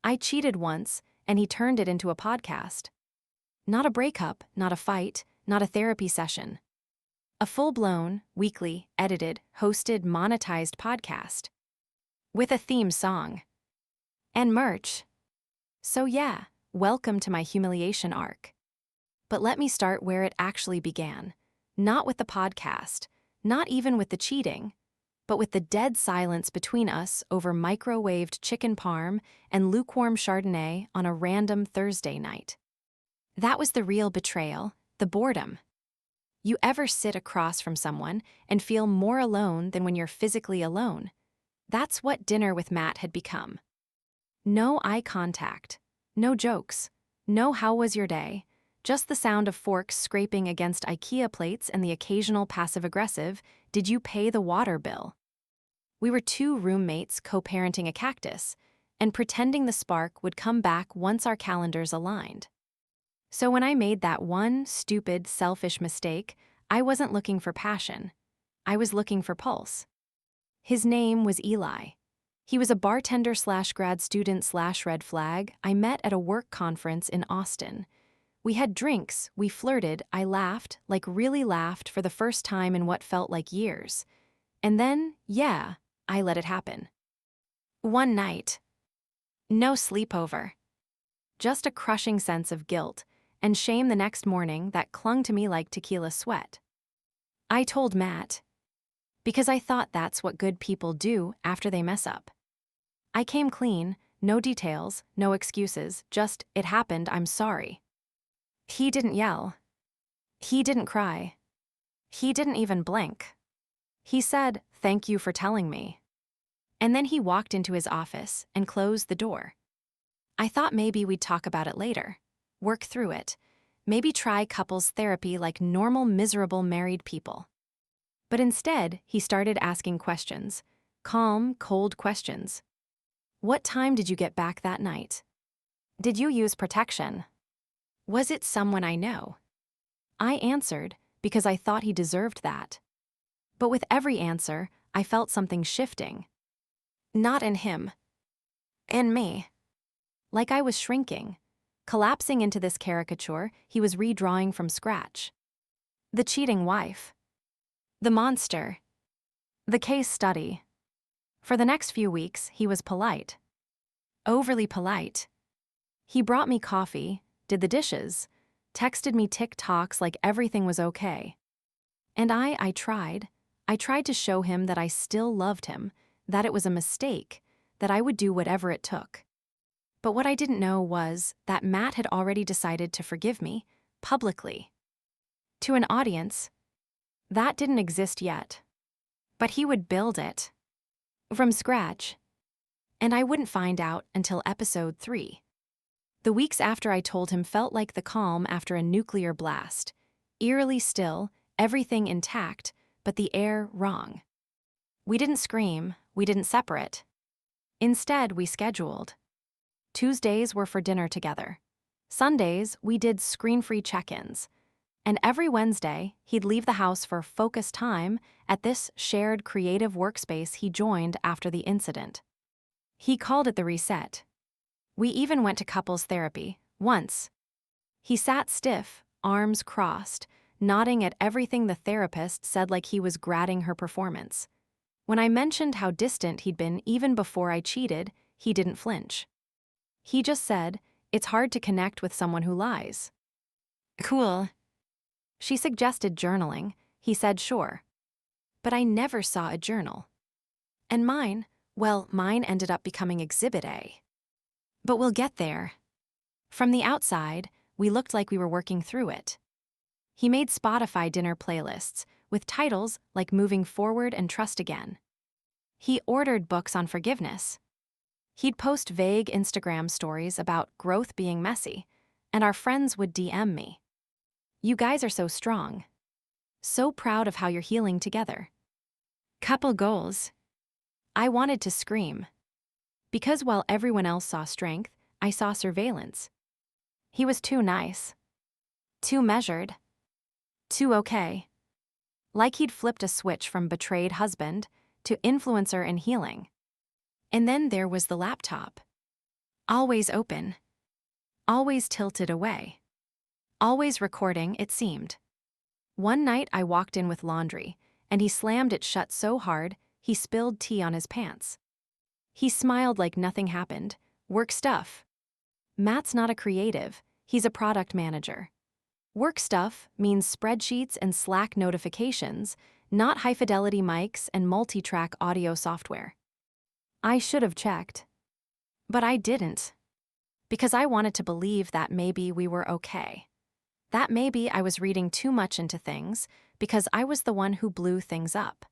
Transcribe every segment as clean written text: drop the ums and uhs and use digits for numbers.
I cheated once, and he turned it into a podcast. Not a breakup, not a fight, not a therapy session. A full-blown, weekly, edited, hosted, monetized podcast. With a theme song. And merch. So yeah, welcome to my humiliation arc. But let me start where it actually began. Not with the podcast, not even with the cheating, but with the dead silence between us over microwaved chicken parm and lukewarm Chardonnay on a random Thursday night. That was the real betrayal, the boredom. You ever sit across from someone and feel more alone than when you're physically alone? That's what dinner with Matt had become. No eye contact, no jokes, no how was your day, just the sound of forks scraping against IKEA plates and the occasional passive-aggressive, did you pay the water bill? We were two roommates co-parenting a cactus, and pretending the spark would come back once our calendars aligned. So when I made that one stupid, selfish mistake, I wasn't looking for passion. I was looking for pulse. His name was Eli. He was a bartender/grad student/red flag I met at a work conference in Austin. We had drinks, we flirted, I laughed, like really laughed for the first time in what felt like years. And then, yeah, I let it happen. One night. No sleepover. Just a crushing sense of guilt and shame the next morning that clung to me like tequila sweat. I told Matt. Because I thought that's what good people do after they mess up. I came clean, no details, no excuses, just, it happened, I'm sorry. He didn't yell. He didn't cry. He didn't even blink. He said, "Thank you for telling me." And then he walked into his office and closed the door. I thought maybe we'd talk about it later, work through it, maybe try couples therapy like normal, miserable married people. But instead, he started asking questions, calm, cold questions. What time did you get back that night? Did you use protection? Was it someone I know? I answered because I thought he deserved that. But with every answer, I felt something shifting. Not in him. In me. Like I was shrinking, collapsing into this caricature he was redrawing from scratch. The cheating wife. The monster. The case study. For the next few weeks, he was polite. Overly polite. He brought me coffee, did the dishes, texted me TikToks like everything was okay. And I tried. I tried to show him that I still loved him, that it was a mistake, that I would do whatever it took. But what I didn't know was that Matt had already decided to forgive me, publicly. To an audience, that didn't exist yet. But he would build it. From scratch. And I wouldn't find out until episode 3. The weeks after I told him felt like the calm after a nuclear blast. Eerily still, everything intact, but the air wrong. We didn't scream, we didn't separate. Instead, we scheduled. Tuesdays were for dinner together. Sundays, we did screen-free check-ins. And every Wednesday, he'd leave the house for focused time at this shared creative workspace he joined after the incident. He called it the reset. We even went to couples therapy, once. He sat stiff, arms crossed, nodding at everything the therapist said like he was grading her performance. When I mentioned how distant he'd been even before I cheated, he didn't flinch. He just said, "It's hard to connect with someone who lies." Cool. She suggested journaling. He said sure. But I never saw a journal. And mine ended up becoming Exhibit A. But we'll get there. From the outside, we looked like we were working through it. He made Spotify dinner playlists with titles like Moving Forward and Trust Again. He ordered books on forgiveness. He'd post vague Instagram stories about growth being messy, and our friends would DM me. "You guys are so strong. So proud of how you're healing together." Couple goals. I wanted to scream. Because while everyone else saw strength, I saw surveillance. He was too nice. Too measured. Too okay. Like he'd flipped a switch from betrayed husband to influencer and healing. And then there was the laptop. Always open. Always tilted away. Always recording, it seemed. One night I walked in with laundry, and he slammed it shut so hard, he spilled tea on his pants. He smiled like nothing happened. Work stuff. Matt's not a creative, he's a product manager. Work stuff means spreadsheets and Slack notifications, not high-fidelity mics and multi-track audio software. I should have checked. But I didn't. Because I wanted to believe that maybe we were okay. That maybe I was reading too much into things because I was the one who blew things up.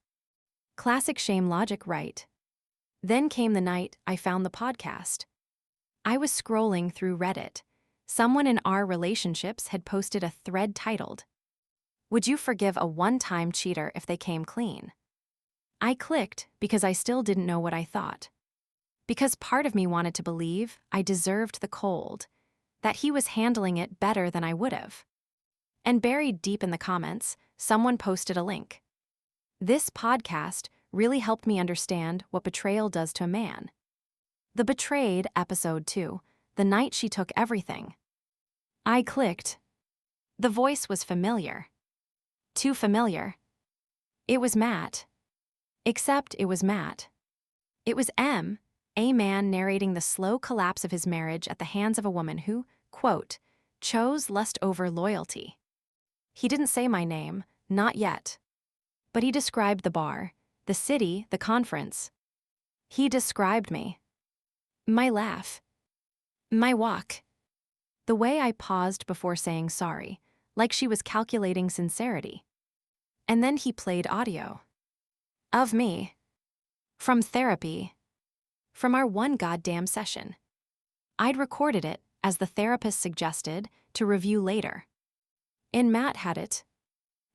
Classic shame logic, right? Then came the night I found the podcast. I was scrolling through Reddit. Someone in our relationships had posted a thread titled, "Would you forgive a one-time cheater if they came clean?" I clicked because I still didn't know what I thought. Because part of me wanted to believe I deserved the cold, that he was handling it better than I would have. And buried deep in the comments, someone posted a link. This podcast really helped me understand what betrayal does to a man. The Betrayed, episode 2, the night she took everything. I clicked. The voice was familiar. Too familiar. It was Matt. Except it was Matt. It was a man narrating the slow collapse of his marriage at the hands of a woman who, quote, chose lust over loyalty. He didn't say my name, not yet. But he described the bar, the city, the conference. He described me. My laugh. My walk. The way I paused before saying sorry, like she was calculating sincerity. And then he played audio. Of me. From therapy. From our one goddamn session. I'd recorded it, as the therapist suggested, to review later. And Matt had it.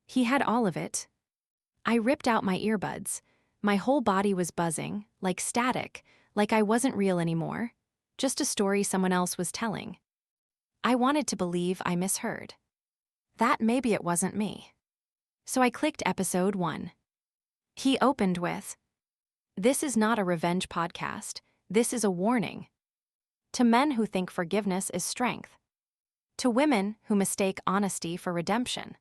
He had all of it. I ripped out my earbuds. My whole body was buzzing, like static, like I wasn't real anymore, just a story someone else was telling. I wanted to believe I misheard. That maybe it wasn't me. So I clicked episode 1. He opened with, "This is not a revenge podcast, this is a warning. To men who think forgiveness is strength. To women who mistake honesty for redemption.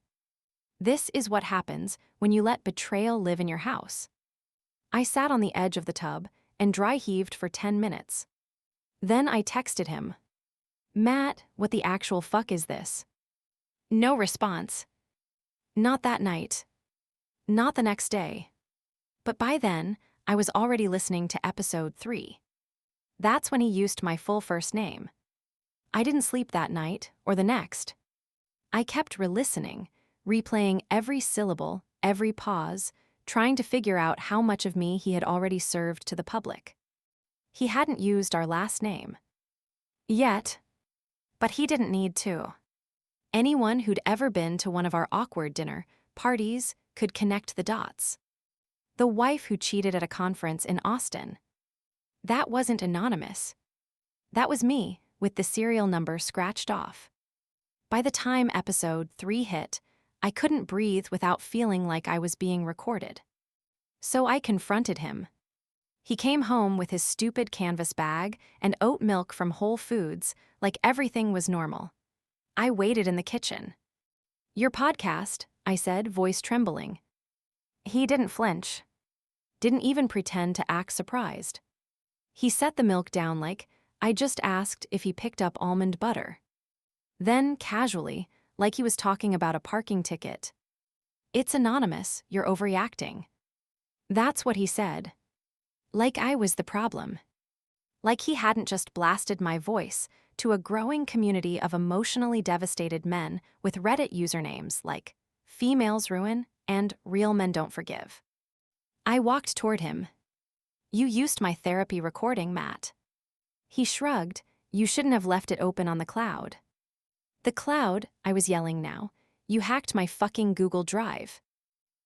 This is what happens when you let betrayal live in your house." I sat on the edge of the tub and dry heaved for 10 minutes. Then I texted him, "Matt, what the actual fuck is this?" No response. Not that night. Not the next day. But by then, I was already listening to episode 3. That's when he used my full first name. I didn't sleep that night or the next. I kept re-listening, replaying every syllable, every pause, trying to figure out how much of me he had already served to the public. He hadn't used our last name. Yet. But he didn't need to. Anyone who'd ever been to one of our awkward dinner parties could connect the dots. The wife who cheated at a conference in Austin. That wasn't anonymous. That was me, with the serial number scratched off. By the time episode 3 hit, I couldn't breathe without feeling like I was being recorded. So I confronted him. He came home with his stupid canvas bag and oat milk from Whole Foods, like everything was normal. I waited in the kitchen. "Your podcast," I said, voice trembling. He didn't flinch. Didn't even pretend to act surprised. He set the milk down like I just asked if he picked up almond butter. Then, casually, like he was talking about a parking ticket. "It's anonymous, you're overreacting." That's what he said. Like I was the problem. Like he hadn't just blasted my voice to a growing community of emotionally devastated men with Reddit usernames like "Females Ruin" and "Real Men Don't Forgive." I walked toward him. "You used my therapy recording, Matt." He shrugged. "You shouldn't have left it open on the cloud." "The cloud," I was yelling now. "You hacked my fucking Google Drive."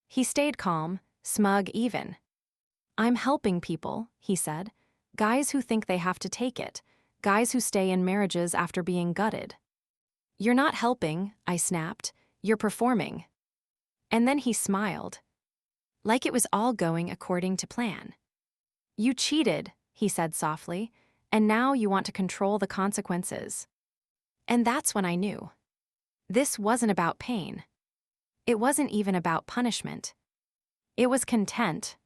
He stayed calm, smug even. "I'm helping people," he said. "Guys who think they have to take it. Guys who stay in marriages after being gutted." "You're not helping," I snapped. "You're performing." And then he smiled. Like it was all going according to plan. "You cheated," he said softly, and now you want to control the consequences. And that's when I knew. This wasn't about pain. It wasn't even about punishment. It was content.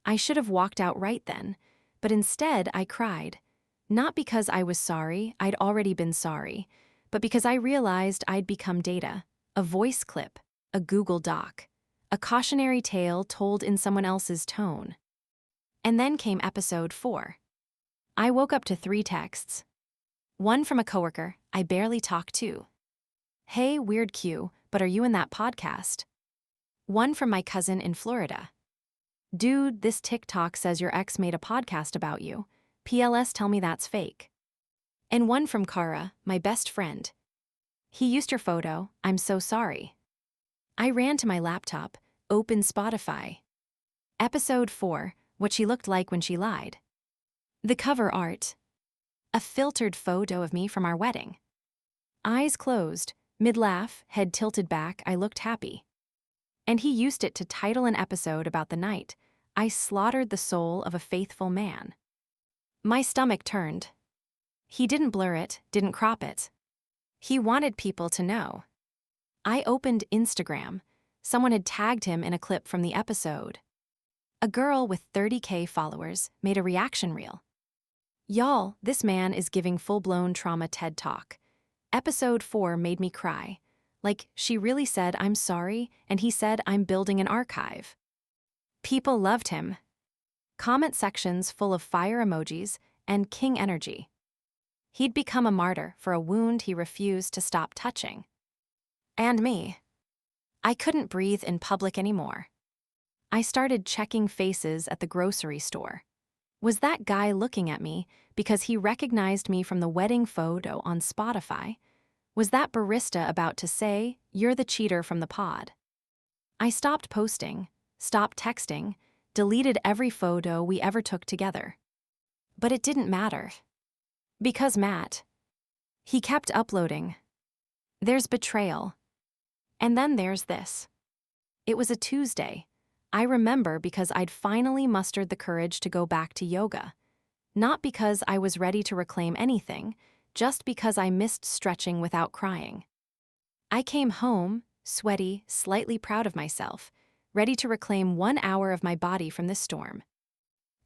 I should have walked out right then, but instead I cried. Not because I was sorry, I'd already been sorry, but because I realized I'd become data, a voice clip, a Google Doc, a cautionary tale told in someone else's tone. And then came episode 4. I woke up to 3 texts. One from a coworker I barely talk to. Hey, weird Q, but are you in that podcast? One from my cousin in Florida. Dude, this TikTok says your ex made a podcast about you. PLS, tell me that's fake. And one from Kara, my best friend. He used your photo, I'm so sorry. I ran to my laptop, opened Spotify. Episode 4, what she looked like when she lied. The cover art. A filtered photo of me from our wedding. Eyes closed, mid-laugh, head tilted back, I looked happy. And he used it to title an episode about the night I slaughtered the soul of a faithful man. My stomach turned. He didn't blur it, didn't crop it. He wanted people to know. I opened Instagram. Someone had tagged him in a clip from the episode. A girl with 30K followers made a reaction reel. Y'all, this man is giving full-blown trauma TED Talk. Episode 4 made me cry. Like, she really said I'm sorry, and he said I'm building an archive. People loved him. Comment sections full of fire emojis and king energy. He'd become a martyr for a wound he refused to stop touching. And me. I couldn't breathe in public anymore. I started checking faces at the grocery store. Was that guy looking at me because he recognized me from the wedding photo on Spotify? Was that barista about to say, "You're the cheater from the pod"? I stopped posting, stopped texting, deleted every photo we ever took together. But it didn't matter. Because Matt. He kept uploading. There's Betrayal. And then there's this. It was a Tuesday. I remember because I'd finally mustered the courage to go back to yoga. Not because I was ready to reclaim anything, just because I missed stretching without crying. I came home, sweaty, slightly proud of myself, ready to reclaim 1 hour of my body from this storm.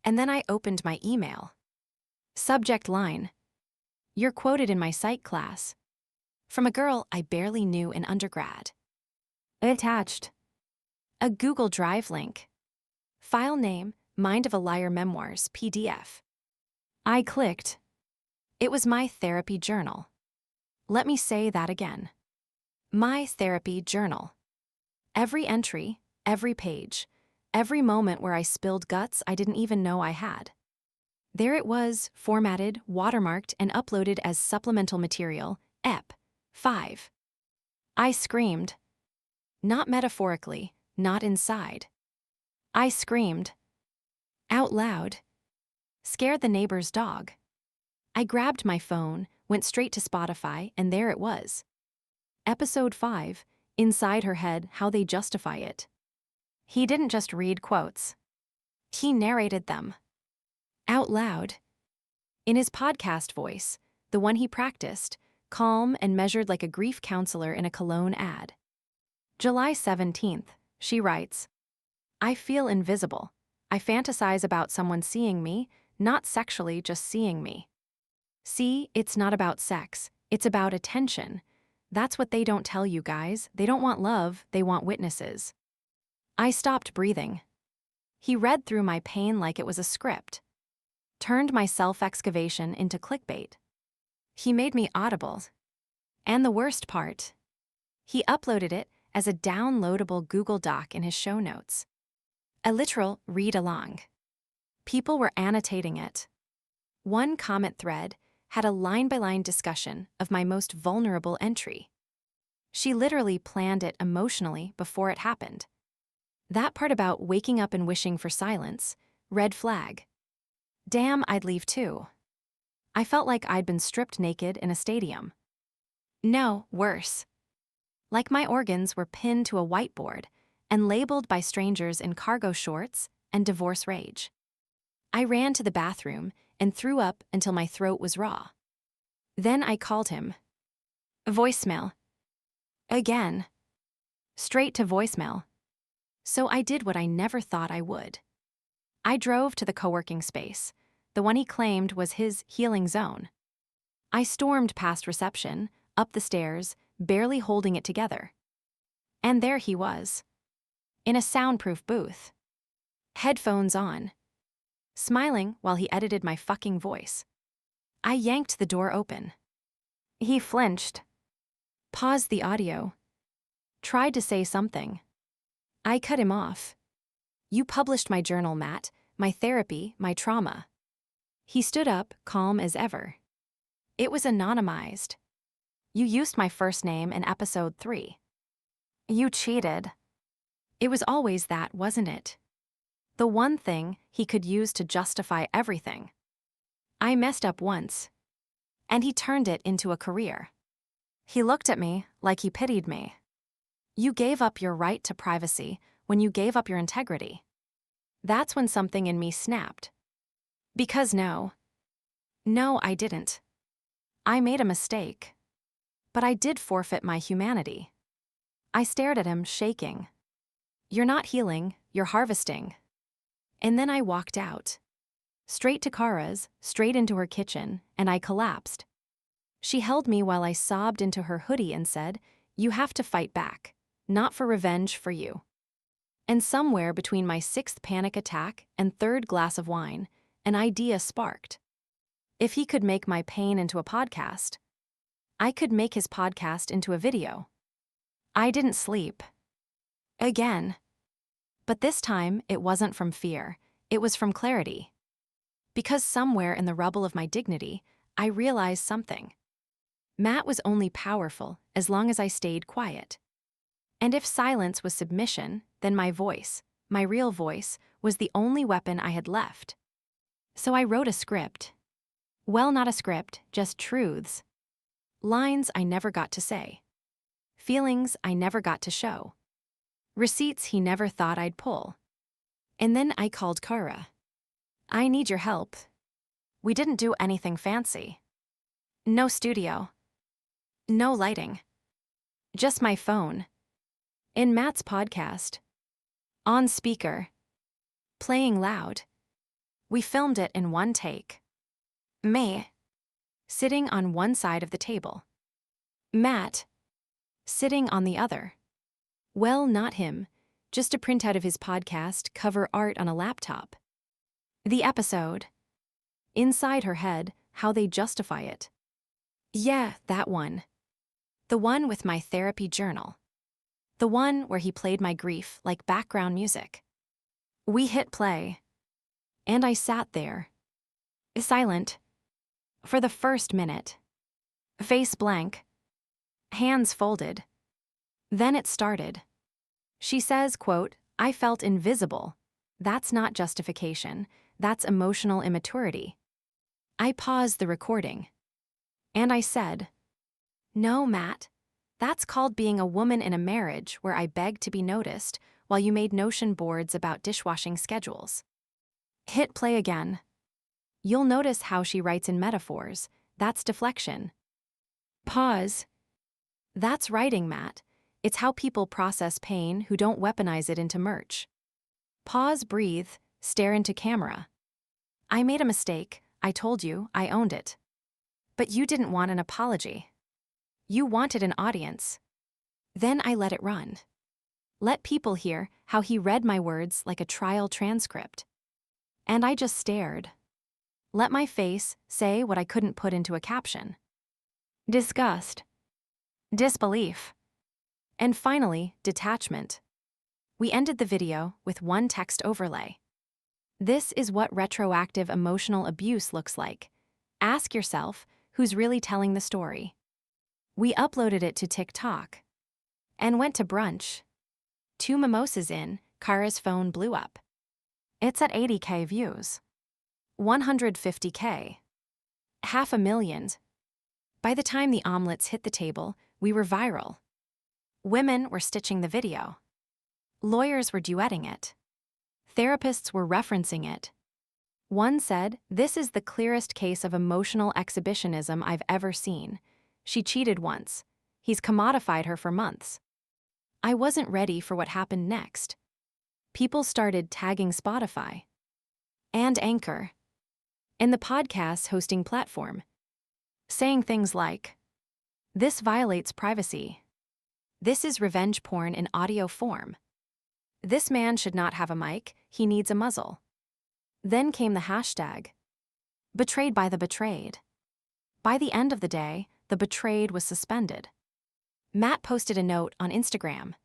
And then I opened my email. Subject line. You're quoted in my psych class. From a girl I barely knew in undergrad. Attached. A Google Drive link. File name, Mind of a Liar Memoirs, PDF. I clicked. It was my therapy journal. Let me say that again. My therapy journal. Every entry, every page, every moment where I spilled guts I didn't even know I had. There it was, formatted, watermarked, and uploaded as supplemental material, EP 5. I screamed. Not metaphorically, not inside. I screamed. Out loud. Scared the neighbor's dog. I grabbed my phone, went straight to Spotify, and there it was. Episode 5, inside her head, how they justify it. He didn't just read quotes. He narrated them. Out loud. In his podcast voice, the one he practiced, calm and measured like a grief counselor in a cologne ad. July 17th, she writes, I feel invisible. I fantasize about someone seeing me, not sexually, just seeing me. See, it's not about sex, it's about attention. That's what they don't tell you guys. They don't want love, they want witnesses. I stopped breathing. He read through my pain like it was a script. Turned my self-excavation into clickbait. He made me audible. And the worst part, he uploaded it as a downloadable Google Doc in his show notes. A literal read-along. People were annotating it. One comment thread had a line-by-line discussion of my most vulnerable entry. She literally planned it emotionally before it happened. That part about waking up and wishing for silence, red flag. Damn, I'd leave too. I felt like I'd been stripped naked in a stadium. No, worse. Like my organs were pinned to a whiteboard and labeled by strangers in cargo shorts and divorce rage. I ran to the bathroom and threw up until my throat was raw. Then I called him. Voicemail. Again. Straight to voicemail. So I did what I never thought I would. I drove to the co-working space, the one he claimed was his healing zone. I stormed past reception, up the stairs, barely holding it together. And there he was. In a soundproof booth. Headphones on. Smiling while he edited my fucking voice. I yanked the door open. He flinched. Paused the audio. Tried to say something. I cut him off. You published my journal, Matt, my therapy, my trauma. He stood up, calm as ever. It was anonymized. You used my first name in episode 3. You cheated. It was always that, wasn't it? The one thing he could use to justify everything. I messed up once. And he turned it into a career. He looked at me like he pitied me. You gave up your right to privacy when you gave up your integrity. That's when something in me snapped. Because no, I didn't. I made a mistake. But I did forfeit my humanity. I stared at him, shaking. You're not healing, you're harvesting. And then I walked out. Straight to Kara's, straight into her kitchen, and I collapsed. She held me while I sobbed into her hoodie and said, you have to fight back, not for revenge, for you. And somewhere between my 6th panic attack and 3rd glass of wine, an idea sparked. If he could make my pain into a podcast, I could make his podcast into a video. I didn't sleep. Again. But this time, it wasn't from fear, it was from clarity. Because somewhere in the rubble of my dignity, I realized something. Matt was only powerful as long as I stayed quiet. And if silence was submission, then my voice, my real voice, was the only weapon I had left. So I wrote a script. Well, not a script, just truths. Lines I never got to say. Feelings I never got to show. Receipts he never thought I'd pull. And then I called Kara. I need your help. We didn't do anything fancy. No studio. No lighting. Just my phone. In Matt's podcast. On speaker. Playing loud. We filmed it in one take. Me. Sitting on one side of the table. Matt. Sitting on the other. Well, not him, just a printout of his podcast cover art on a laptop. The episode. Inside her head, how they justify it. Yeah, that one. The one with my therapy journal. The one where he played my grief like background music. We hit play. And I sat there. Silent. For the first minute. Face blank. Hands folded. Then it started. She says, quote, I felt invisible. That's not justification. That's emotional immaturity. I paused the recording. And I said, no, Matt. That's called being a woman in a marriage where I begged to be noticed while you made notion boards about dishwashing schedules. Hit play again. You'll notice how she writes in metaphors. That's deflection. Pause. That's writing, Matt. It's how people process pain who don't weaponize it into merch. Pause, breathe, stare into camera. I made a mistake. I told you, I owned it. But you didn't want an apology. You wanted an audience. Then I let it run. Let people hear how he read my words like a trial transcript. And I just stared. Let my face say what I couldn't put into a caption. Disgust. Disbelief. And finally, detachment. We ended the video with one text overlay. This is what retroactive emotional abuse looks like. Ask yourself, who's really telling the story? We uploaded it to TikTok. And went to brunch. 2 mimosas in, Kara's phone blew up. It's at 80K views. 150K. 500,000. By the time the omelets hit the table, we were viral. Women were stitching the video. Lawyers were duetting it. Therapists were referencing it. One said, "This is the clearest case of emotional exhibitionism I've ever seen. She cheated once. He's commodified her for months." I wasn't ready for what happened next. People started tagging Spotify and Anchor and the podcast hosting platform, saying things like, "This violates privacy. This is revenge porn in audio form. This man should not have a mic, he needs a muzzle." Then came the hashtag, "Betrayed by the betrayed." By the end of the day, the betrayed was suspended. Matt posted a note on Instagram.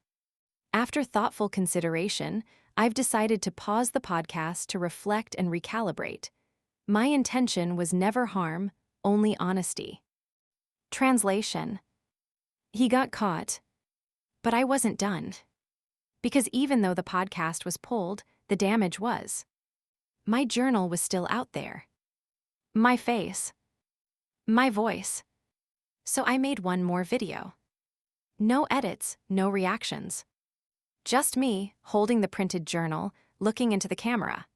"After thoughtful consideration, I've decided to pause the podcast to reflect and recalibrate. My intention was never harm, only honesty." Translation: he got caught, but I wasn't done. Because even though the podcast was pulled, the damage was. My journal was still out there. My face. My voice. So I made one more video. No edits, no reactions. Just me, holding the printed journal, looking into the camera.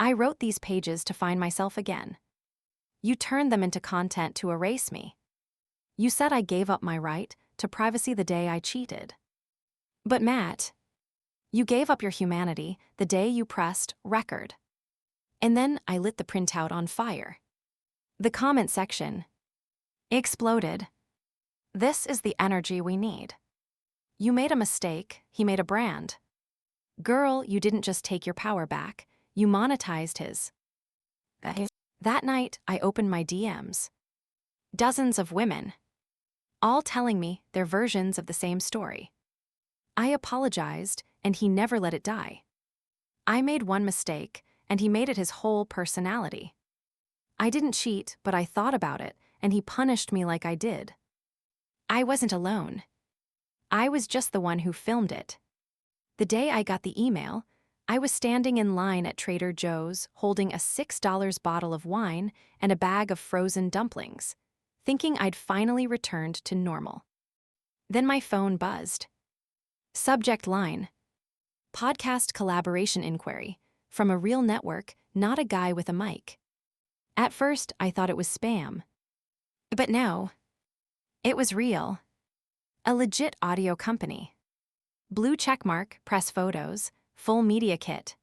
I wrote these pages to find myself again. You turned them into content to erase me. You said I gave up my right to privacy the day I cheated. But Matt, you gave up your humanity the day you pressed record. And then I lit the printout on fire. The comment section exploded. This is the energy we need. You made a mistake, he made a brand. Girl, you didn't just take your power back, you monetized his. That night, I opened my DMs. Dozens of women, all telling me their versions of the same story. I apologized, and he never let it die. I made one mistake, and he made it his whole personality. I didn't cheat, but I thought about it, and he punished me like I did. I wasn't alone. I was just the one who filmed it. The day I got the email, I was standing in line at Trader Joe's holding a $6 bottle of wine and a bag of frozen dumplings, thinking I'd finally returned to normal. Then my phone buzzed. Subject line: podcast collaboration inquiry, from a real network, not a guy with a mic. At first, I thought it was spam. But no, it was real. A legit audio company. Blue checkmark, press photos, full media kit.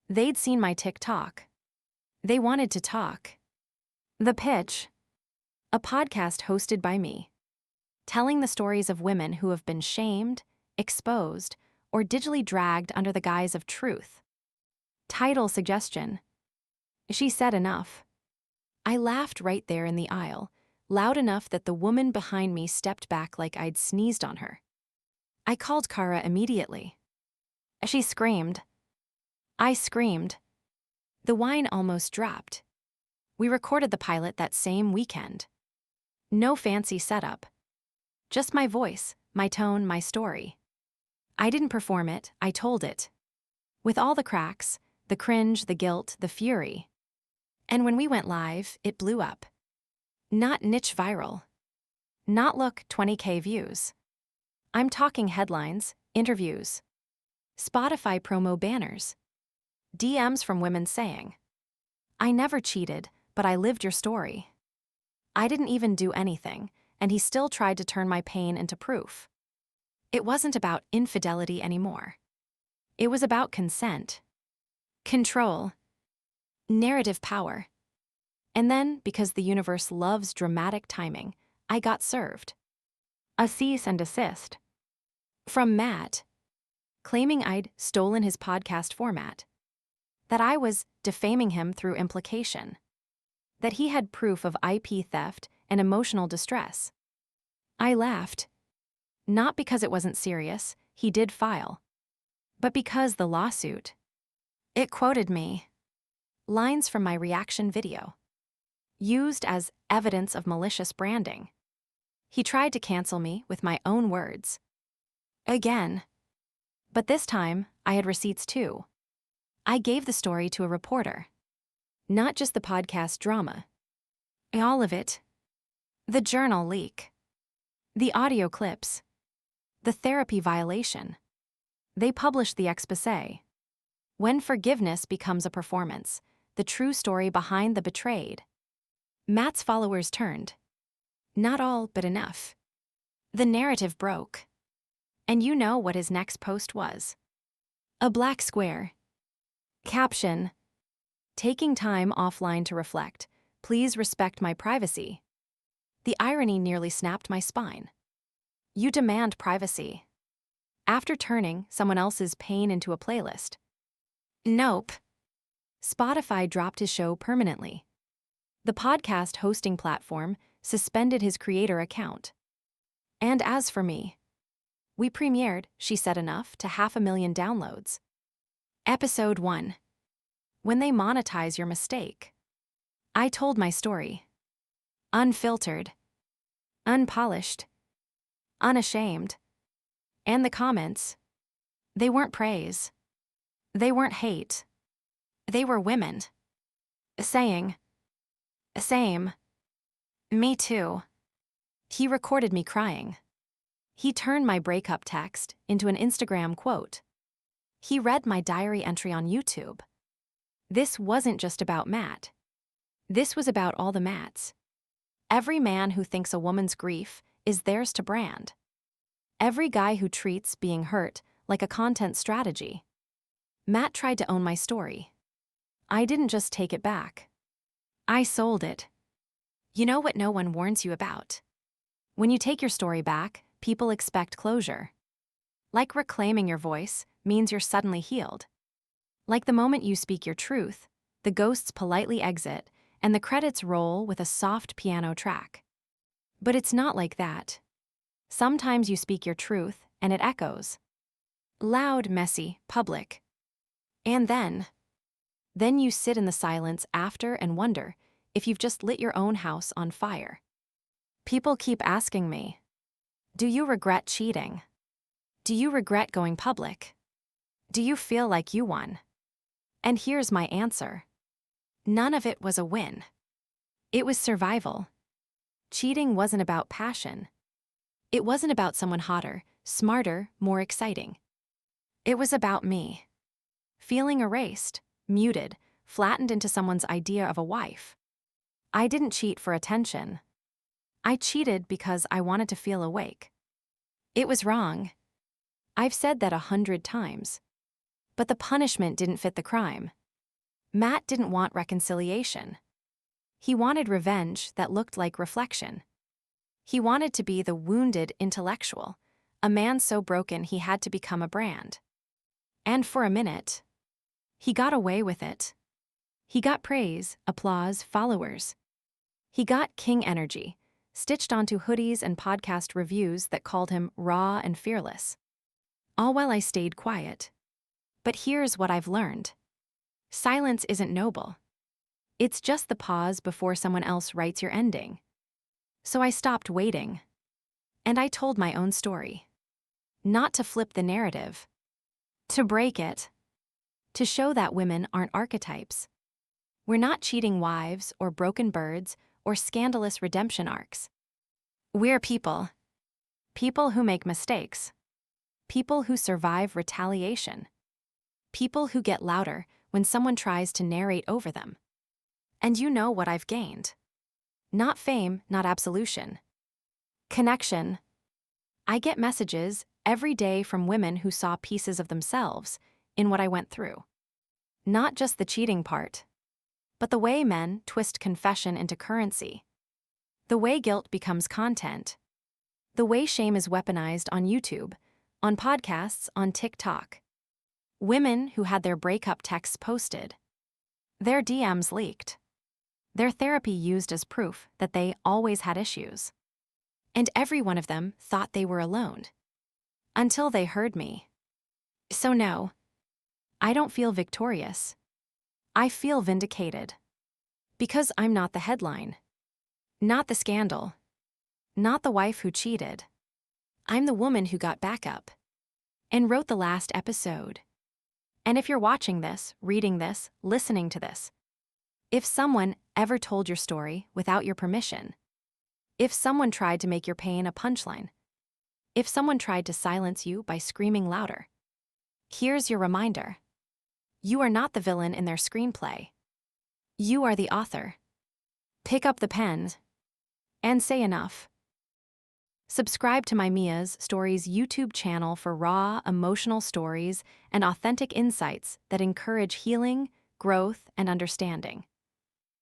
They'd seen my TikTok. They wanted to talk. The pitch: a podcast hosted by me, telling the stories of women who have been shamed, exposed, or digitally dragged under the guise of truth. Title suggestion: She Said Enough. I laughed right there in the aisle, loud enough that the woman behind me stepped back like I'd sneezed on her. I called Kara immediately. She screamed. I screamed. The wine almost dropped. We recorded the pilot that same weekend. No fancy setup. Just my voice, my tone, my story. I didn't perform it, I told it. With all the cracks, the cringe, the guilt, the fury. And when we went live, it blew up. Not niche viral. Not look 20K views. I'm talking headlines, interviews, Spotify promo banners, DMs from women saying, "I never cheated, but I lived your story." I didn't even do anything, and he still tried to turn my pain into proof. It wasn't about infidelity anymore. It was about consent, control, narrative power. And then, because the universe loves dramatic timing, I got served. A cease and desist. From Matt, claiming I'd stolen his podcast format. That I was defaming him through implication. That he had proof of IP theft and emotional distress. I laughed. Not because it wasn't serious, he did file. But because the lawsuit. It quoted me. Lines from my reaction video. Used as evidence of malicious branding. He tried to cancel me with my own words. Again. But this time, I had receipts too. I gave the story to a reporter. Not just the podcast drama. All of it. The journal leak. The audio clips. The therapy violation. They published the exposé. When forgiveness becomes a performance, the true story behind the betrayed. Matt's followers turned. Not all, but enough. The narrative broke. And you know what his next post was. A black square. Caption: taking time offline to reflect. Please respect my privacy. The irony nearly snapped my spine. You demand privacy. After turning someone else's pain into a playlist. Nope. Spotify dropped his show permanently. The podcast hosting platform suspended his creator account. And as for me, we premiered She Said Enough to 500,000 downloads. Episode 1. When they monetize your mistake. I told my story. Unfiltered. Unpolished. Unashamed. And the comments. They weren't praise. They weren't hate. They were women. Saying, same. Me too. He recorded me crying. He turned my breakup text into an Instagram quote. He read my diary entry on YouTube. This wasn't just about Matt. This was about all the Matts. Every man who thinks a woman's grief is theirs to brand. Every guy who treats being hurt like a content strategy. Matt tried to own my story. I didn't just take it back. I sold it. You know what no one warns you about? When you take your story back, people expect closure. Like reclaiming your voice means you're suddenly healed. Like the moment you speak your truth, the ghosts politely exit and the credits roll with a soft piano track. But it's not like that. Sometimes you speak your truth and it echoes. Loud, messy, public. And then you sit in the silence after and wonder if you've just lit your own house on fire. People keep asking me, do you regret cheating? Do you regret going public? Do you feel like you won? And here's my answer. None of it was a win. It was survival. Cheating wasn't about passion. It wasn't about someone hotter, smarter, more exciting. It was about me. Feeling erased, muted, flattened into someone's idea of a wife. I didn't cheat for attention. I cheated because I wanted to feel awake. It was wrong. I've said that 100 times. But the punishment didn't fit the crime. Matt didn't want reconciliation. He wanted revenge that looked like reflection. He wanted to be the wounded intellectual, a man so broken he had to become a brand. And for a minute, he got away with it. He got praise, applause, followers. He got king energy, stitched onto hoodies and podcast reviews that called him raw and fearless. All while I stayed quiet. But here's what I've learned. Silence isn't noble. It's just the pause before someone else writes your ending. So I stopped waiting. And I told my own story. Not to flip the narrative. To break it. To show that women aren't archetypes. We're not cheating wives or broken birds or scandalous redemption arcs. We're people. People who make mistakes. People who survive retaliation. People who get louder when someone tries to narrate over them. And you know what I've gained. Not fame, not absolution. Connection. I get messages every day from women who saw pieces of themselves in what I went through. Not just the cheating part, but the way men twist confession into currency. The way guilt becomes content. The way shame is weaponized on YouTube, on podcasts, on TikTok. Women who had their breakup texts posted. Their DMs leaked. Their therapy used as proof that they always had issues. And every one of them thought they were alone. Until they heard me. So no, I don't feel victorious. I feel vindicated. Because I'm not the headline. Not the scandal. Not the wife who cheated. I'm the woman who got back up. And wrote the last episode. And if you're watching this, reading this, listening to this, if someone ever told your story without your permission, if someone tried to make your pain a punchline, if someone tried to silence you by screaming louder, here's your reminder. You are not the villain in their screenplay. You are the author. Pick up the pen and say enough. Subscribe to my Mia's Stories YouTube channel for raw, emotional stories and authentic insights that encourage healing, growth, and understanding.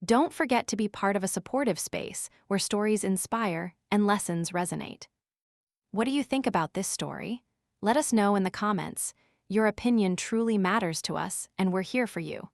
Don't forget to be part of a supportive space where stories inspire and lessons resonate. What do you think about this story? Let us know in the comments. Your opinion truly matters to us, and we're here for you.